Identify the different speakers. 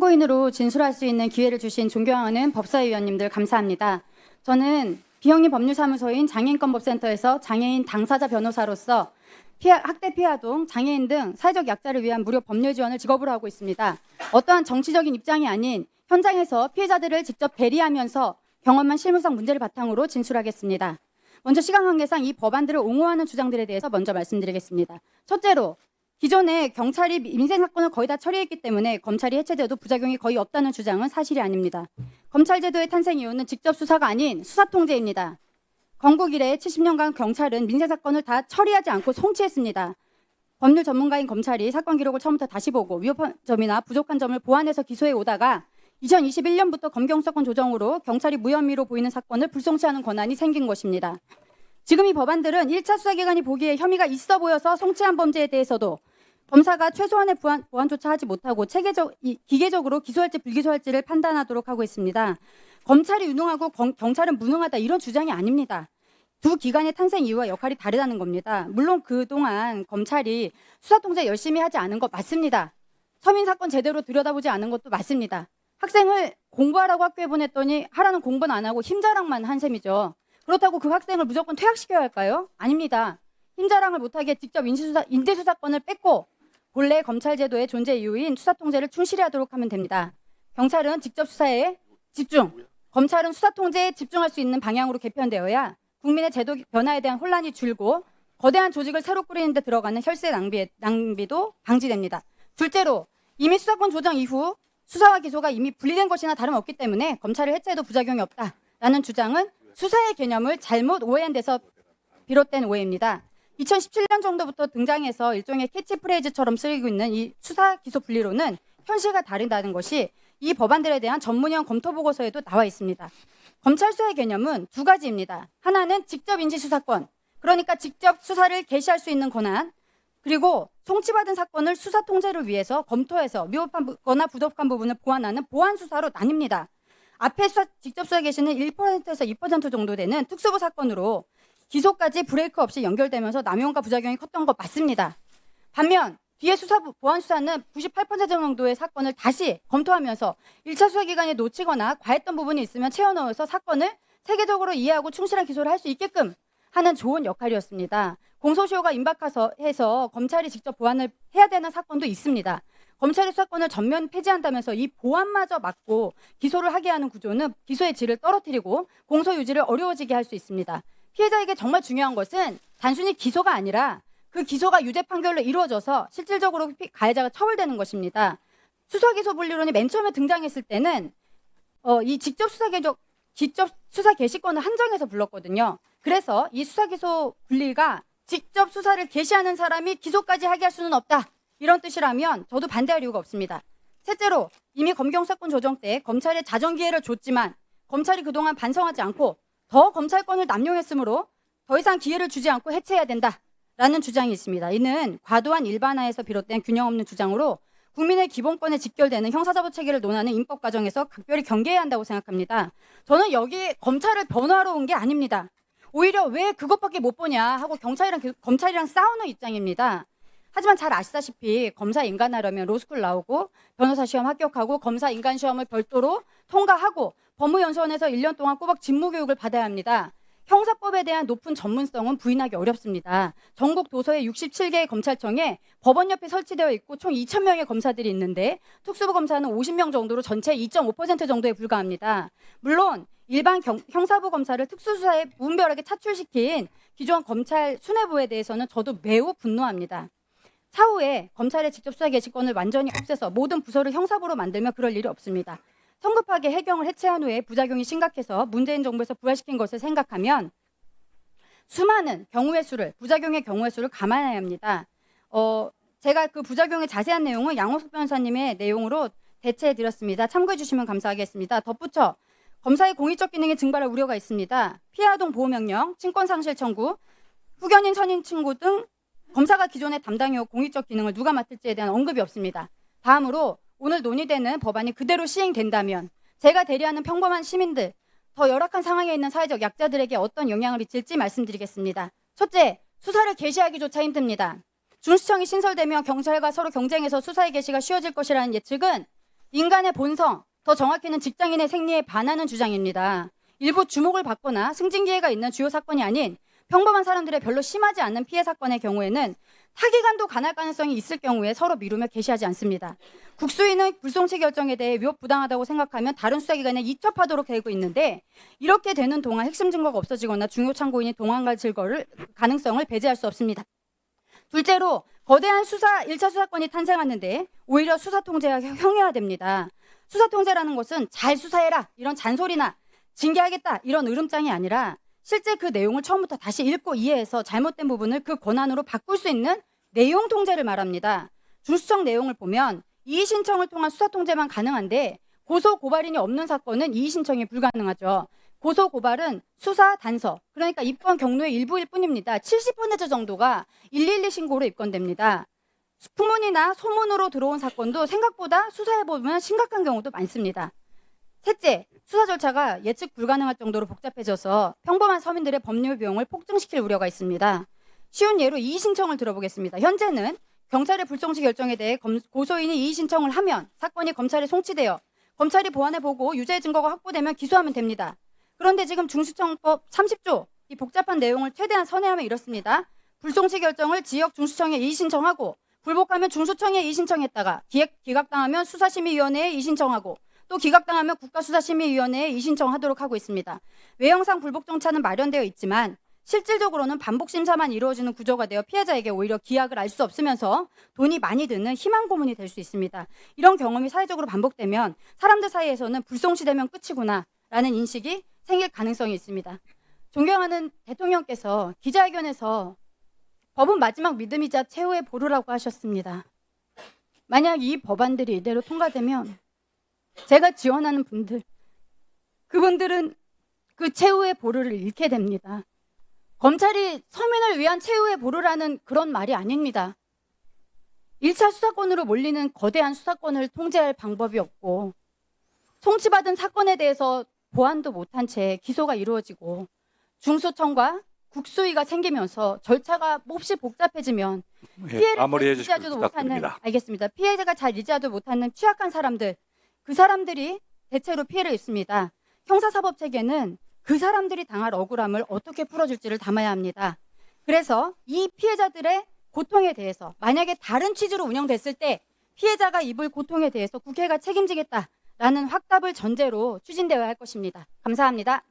Speaker 1: 참고인으로 진술할 수 있는 기회를 주신 존경하는 법사위원님들 감사합니다. 저는 비영리 법률사무소인 장애인권법센터에서 장애인 당사자 변호사로서 학대 피해 아동, 장애인 등 사회적 약자를 위한 무료 법률 지원을 직업으로 하고 있습니다. 어떠한 정치적인 입장이 아닌 현장에서 피해자들을 직접 대리하면서 경험한 실무상 문제를 바탕으로 진술하겠습니다. 먼저 시간 관계상 이 법안들을 옹호하는 주장들에 대해서 먼저 말씀드리겠습니다. 첫째로, 기존에 경찰이 민생 사건을 거의 다 처리했기 때문에 검찰이 해체돼도 부작용이 거의 없다는 주장은 사실이 아닙니다. 검찰 제도의 탄생 이유는 직접 수사가 아닌 수사 통제입니다. 건국 이래 70년간 경찰은 민생 사건을 다 처리하지 않고 송치했습니다. 법률 전문가인 검찰이 사건 기록을 처음부터 다시 보고 위법한 점이나 부족한 점을 보완해서 기소해 오다가 2021년부터 검경수사권 조정으로 경찰이 무혐의로 보이는 사건을 불송치하는 권한이 생긴 것입니다. 지금 이 법안들은 1차 수사기관이 보기에 혐의가 있어 보여서 송치한 범죄에 대해서도 검사가 최소한의 보완조차 하지 못하고 기계적으로 기소할지 불기소할지를 판단하도록 하고 있습니다. 검찰이 유능하고 경찰은 무능하다 이런 주장이 아닙니다. 두 기관의 탄생 이유와 역할이 다르다는 겁니다. 물론 그동안 검찰이 수사통제 열심히 하지 않은 거 맞습니다. 서민 사건 제대로 들여다보지 않은 것도 맞습니다. 학생을 공부하라고 학교에 보냈더니 하라는 공부는 안 하고 힘자랑만 한 셈이죠. 그렇다고 그 학생을 무조건 퇴학시켜야 할까요? 아닙니다. 힘자랑을 못하게 직접 인재수사권을 뺏고 본래 검찰 제도의 존재 이유인 수사통제를 충실히 하도록 하면 됩니다. 경찰은 직접 수사에 집중, 검찰은 수사통제에 집중할 수 있는 방향으로 개편되어야 국민의 제도 변화에 대한 혼란이 줄고 거대한 조직을 새로 꾸리는 데 들어가는 혈세 낭비도 방지됩니다. 둘째로, 이미 수사권 조정 이후 수사와 기소가 이미 분리된 것이나 다름없기 때문에 검찰을 해체해도 부작용이 없다라는 주장은 수사의 개념을 잘못 오해한 데서 비롯된 오해입니다. 2017년 정도부터 등장해서 일종의 캐치프레이즈처럼 쓰이고 있는 이 수사 기소 분리론은 현실과 다르다는 것이 이 법안들에 대한 전문형 검토 보고서에도 나와 있습니다. 검찰 수사의 개념은 두 가지입니다. 하나는 직접 인지수사권, 그러니까 직접 수사를 개시할 수 있는 권한, 그리고 송치받은 사건을 수사 통제를 위해서 검토해서 미흡하거나 부족한 부분을 보완하는 보완 수사로 나뉩니다. 앞에 직접 수사 개시는 1%에서 2% 정도 되는 특수부 사건으로 기소까지 브레이크 없이 연결되면서 남용과 부작용이 컸던 거 맞습니다. 반면 뒤에 보완 수사는 98% 정도의 사건을 다시 검토하면서 1차 수사기관에 놓치거나 과했던 부분이 있으면 채워 넣어서 사건을 세계적으로 이해하고 충실한 기소를 할 수 있게끔 하는 좋은 역할이었습니다. 공소시효가 임박해서 검찰이 직접 보완을 해야 되는 사건도 있습니다. 검찰의 수사권을 전면 폐지한다면서 이 보완마저 막고 기소를 하게 하는 구조는 기소의 질을 떨어뜨리고 공소 유지를 어려워지게 할 수 있습니다. 피해자에게 정말 중요한 것은 단순히 기소가 아니라 그 기소가 유죄 판결로 이루어져서 실질적으로 가해자가 처벌되는 것입니다. 수사기소 분리론이 맨 처음에 등장했을 때는 이 직접 수사 개시권을 한정해서 불렀거든요. 그래서 이 수사기소 분리가 직접 수사를 개시하는 사람이 기소까지 하게 할 수는 없다. 이런 뜻이라면 저도 반대할 이유가 없습니다. 셋째로, 이미 검경수사권 조정 때 검찰에 자정 기회를 줬지만 검찰이 그동안 반성하지 않고 더 검찰권을 남용했으므로 더 이상 기회를 주지 않고 해체해야 된다라는 주장이 있습니다. 이는 과도한 일반화에서 비롯된 균형 없는 주장으로 국민의 기본권에 직결되는 형사사법 체계를 논하는 입법 과정에서 각별히 경계해야 한다고 생각합니다. 저는 여기 검찰을 변호하러 온 게 아닙니다. 오히려 왜 그것밖에 못 보냐 하고 검찰이랑 싸우는 입장입니다. 하지만 잘 아시다시피 검사 인간하려면 로스쿨 나오고 변호사 시험 합격하고 검사 인간 시험을 별도로 통과하고 법무연수원에서 1년 동안 꼬박 직무교육을 받아야 합니다. 형사법에 대한 높은 전문성은 부인하기 어렵습니다. 전국 도서의 67개의 검찰청에 법원 옆에 설치되어 있고 총 2,000명의 검사들이 있는데 특수부 검사는 50명 정도로 전체 2.5% 정도에 불과합니다. 물론 일반 형사부 검사를 특수수사에 무분별하게 차출시킨 기존 검찰 수뇌부에 대해서는 저도 매우 분노합니다. 차후에 검찰의 직접 수사 개시권을 완전히 없애서 모든 부서를 형사부로 만들면 그럴 일이 없습니다. 성급하게 해경을 해체한 후에 부작용이 심각해서 문재인 정부에서 부활시킨 것을 생각하면 수많은 경우의 수를, 부작용의 경우의 수를 감안해야 합니다. 제가 그 부작용의 자세한 내용은 양호석 변호사님의 내용으로 대체해드렸습니다. 참고해 주시면 감사하겠습니다. 덧붙여 검사의 공익적 기능에 증발할 우려가 있습니다. 피해 아동 보호 명령, 친권 상실 청구, 후견인 선임 친구 등 검사가 기존에 담당해온 공익적 기능을 누가 맡을지에 대한 언급이 없습니다. 다음으로 오늘 논의되는 법안이 그대로 시행된다면 제가 대리하는 평범한 시민들, 더 열악한 상황에 있는 사회적 약자들에게 어떤 영향을 미칠지 말씀드리겠습니다. 첫째, 수사를 개시하기조차 힘듭니다. 중수청이 신설되며 경찰과 서로 경쟁해서 수사의 개시가 쉬워질 것이라는 예측은 인간의 본성, 더 정확히는 직장인의 생리에 반하는 주장입니다. 일부 주목을 받거나 승진 기회가 있는 주요 사건이 아닌 평범한 사람들의 별로 심하지 않은 피해 사건의 경우에는 타기간도 가날 가능성이 있을 경우에 서로 미루며 개시하지 않습니다. 국수위는 불송치 결정에 대해 위법 부당하다고 생각하면 다른 수사기관에 이첩하도록 되고 있는데 이렇게 되는 동안 핵심 증거가 없어지거나 중요 참고인이 도망갈 가능성을 배제할 수 없습니다. 둘째로 거대한 1차 수사권이 탄생하는데 오히려 수사 통제가 형해화됩니다. 수사 통제라는 것은 잘 수사해라 이런 잔소리나 징계하겠다 이런 으름장이 아니라 실제 그 내용을 처음부터 다시 읽고 이해해서 잘못된 부분을 그 권한으로 바꿀 수 있는 내용 통제를 말합니다. 중수청 내용을 보면 이의 신청을 통한 수사 통제만 가능한데 고소 고발인이 없는 사건은 이의 신청이 불가능하죠. 고소 고발은 수사 단서, 그러니까 입건 경로의 일부일 뿐입니다. 70% 정도가 112 신고로 입건됩니다. 풍문이나 소문으로 들어온 사건도 생각보다 수사해보면 심각한 경우도 많습니다. 셋째, 수사 절차가 예측 불가능할 정도로 복잡해져서 평범한 서민들의 법률 비용을 폭증시킬 우려가 있습니다. 쉬운 예로 이의 신청을 들어보겠습니다. 현재는 경찰의 불송치 결정에 대해 고소인이 이의 신청을 하면 사건이 검찰에 송치되어 검찰이 보완해보고 유죄 증거가 확보되면 기소하면 됩니다. 그런데 지금 중수청법 30조 이 복잡한 내용을 최대한 선회하면 이렇습니다. 불송치 결정을 지역 중수청에 이의 신청하고 불복하면 중수청에 이의 신청했다가 기각당하면 수사심의위원회에 이의 신청하고 또 기각당하면 국가수사심의위원회에 이의 신청하도록 하고 있습니다. 외형상 불복 정차는 마련되어 있지만 실질적으로는 반복 심사만 이루어지는 구조가 되어 피해자에게 오히려 기약을 알 수 없으면서 돈이 많이 드는 희망 고문이 될 수 있습니다. 이런 경험이 사회적으로 반복되면 사람들 사이에서는 불송치되면 끝이구나 라는 인식이 생길 가능성이 있습니다. 존경하는 대통령께서 기자회견에서 법은 마지막 믿음이자 최후의 보루라고 하셨습니다. 만약 이 법안들이 이대로 통과되면 제가 지원하는 분들, 그분들은 그 최후의 보루를 잃게 됩니다. 검찰이 서민을 위한 최후의 보루라는 그런 말이 아닙니다. 1차 수사권으로 몰리는 거대한 수사권을 통제할 방법이 없고 송치받은 사건에 대해서 보완도 못한 채 기소가 이루어지고 중수청과 국수위가 생기면서 절차가 몹시 복잡해지면 피해를 인지하지도 못하는 알겠습니다. 피해자가 잘 인지하지 못하는 취약한 사람들, 그 사람들이 대체로 피해를 입습니다. 형사사법 체계는 그 사람들이 당할 억울함을 어떻게 풀어줄지를 담아야 합니다. 그래서 이 피해자들의 고통에 대해서 만약에 다른 취지로 운영됐을 때 피해자가 입을 고통에 대해서 국회가 책임지겠다라는 확답을 전제로 추진되어야 할 것입니다. 감사합니다.